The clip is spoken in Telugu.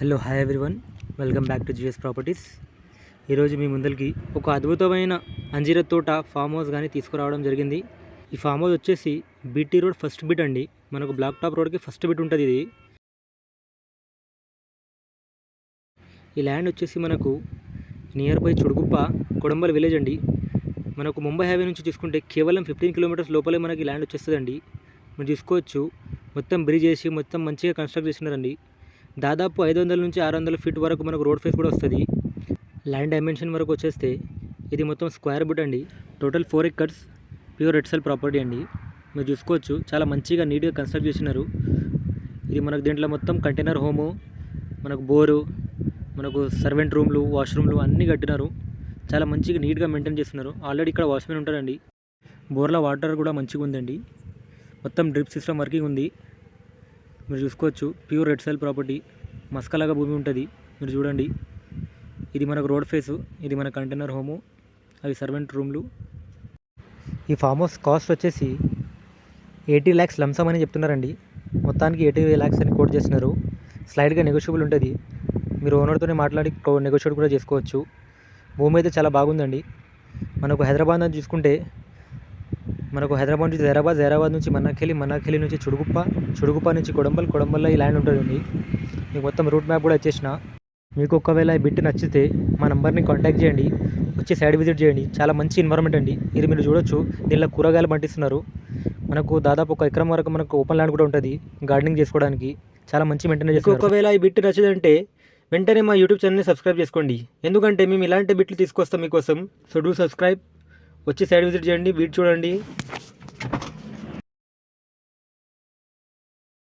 Hello hi everyone, welcome back to GS Properties. ఈరోజు మీ ముందరికి ఒక అద్భుతమైన అంజీర తోట ఫామ్ హౌస్ కానీ తీసుకురావడం జరిగింది. ఈ ఫామ్ హౌస్ వచ్చేసి బీటీ రోడ్ ఫస్ట్ బిట్ అండి. మనకు బ్లాక్ టాప్ రోడ్కి ఫస్ట్ బిట్ ఉంటుంది. ఈ ల్యాండ్ వచ్చేసి మనకు నియర్ బై చుడుగుప్ప కొడంబల్ విలేజ్ అండి. మనకు ముంబై హైవే నుంచి చూసుకుంటే కేవలం 15 కిలోమీటర్స్ లోపలే మనకి ల్యాండ్ వచ్చేస్తుందండి. మీరు చూసుకోవచ్చు, మొత్తం బ్రిడ్జ్ చేసి మొత్తం మంచిగా కన్స్ట్రక్ట్ చేసినారండి. దాదాపు 500 నుంచి 600 ఫీట్ వరకు మనకు రోడ్ ఫేస్ కూడా వస్తుంది. ల్యాండ్ డైమెన్షన్ వరకు వచ్చేస్తే ఇది మొత్తం స్క్వేర్ బిట్ అండి. Total 4 acres pure red cell property అండి. మీరు చూసుకోవచ్చు, చాలా మంచిగా నీట్గా కన్స్ట్రక్ట్ చేసినారు. ఇది మనకు దీంట్లో మొత్తం కంటైనర్ హోము, మనకు బోరు, మనకు సర్వెంట్ రూమ్లు, వాష్రూమ్లు అన్నీ కట్టినారు. చాలా మంచిగా నీట్గా మెయింటైన్ చేస్తున్నారు. ఆల్రెడీ ఇక్కడ వాచ్మెన్ ఉంటారండి. బోర్లో వాటర్ కూడా మంచిగా ఉందండి. మొత్తం డ్రిప్ సిస్టమ్ వర్కింగ్ ఉంది. మీరు చూసుకోవచ్చు, ప్యూర్ రెడ్ సెల్ ప్రాపర్టీ, మస్కలాగా భూమి ఉంటుంది. మీరు చూడండి, ఇది మనకు రోడ్ ఫేసు, ఇది మన కంటైనర్ హోము, అవి సర్వెంట్ రూమ్లు. ఈ ఫామ్ హౌస్ కాస్ట్ వచ్చేసి 80 lakhs లంసమ్ అని చెప్తున్నారండి. మొత్తానికి 80 lakhs అని కోట్ చేస్తున్నారు. స్లైడ్గా నెగోషియబుల్ ఉంటుంది. మీరు ఓనర్తోనే మాట్లాడి నెగోషియేట్ కూడా చేసుకోవచ్చు. భూమి అయితే చాలా బాగుందండి. మనకు హైదరాబాద్ నుంచి చూసుకుంటే, మనకు హైదరాబాద్ నుంచి హైదరాబాద్ నుంచి మన్నాఖేలి నుంచి చుడుగుప్ప నుంచి కొడంబల్లో ఈ ల్యాండ్ ఉంటుందండి. మీకు మొత్తం రూట్ మ్యాప్ కూడా వచ్చేసిన. మీకు ఒకవేళ ఈ బిట్ నచ్చితే మా నెంబర్ని కాంటాక్ట్ చేయండి, వచ్చి సైడ్ విజిట్ చేయండి. చాలా మంచి ఎన్వైరన్మెంట్ అండి. ఇది మీరు చూడొచ్చు, దీనిలో కూరగాయలు పండిస్తున్నారు. మనకు దాదాపు 1 ఎకరం వరకు మనకు ఓపెన్ ల్యాండ్ కూడా ఉంటుంది గార్డెనింగ్ చేసుకోవడానికి. చాలా మంచి మెయింటైన్ చేస్తారు. ఒకవేళ ఈ బిట్ నచ్చదంటే వెంటనే మా యూట్యూబ్ ఛానల్ని సబ్స్క్రైబ్ చేసుకోండి. ఎందుకంటే మేము ఇలాంటి బిట్లు తీసుకొస్తాం మీకోసం. సో డూ సబ్స్క్రైబ్, వచ్చి సైడ్ విజిట్ చేయండి, వీడియో చూడండి.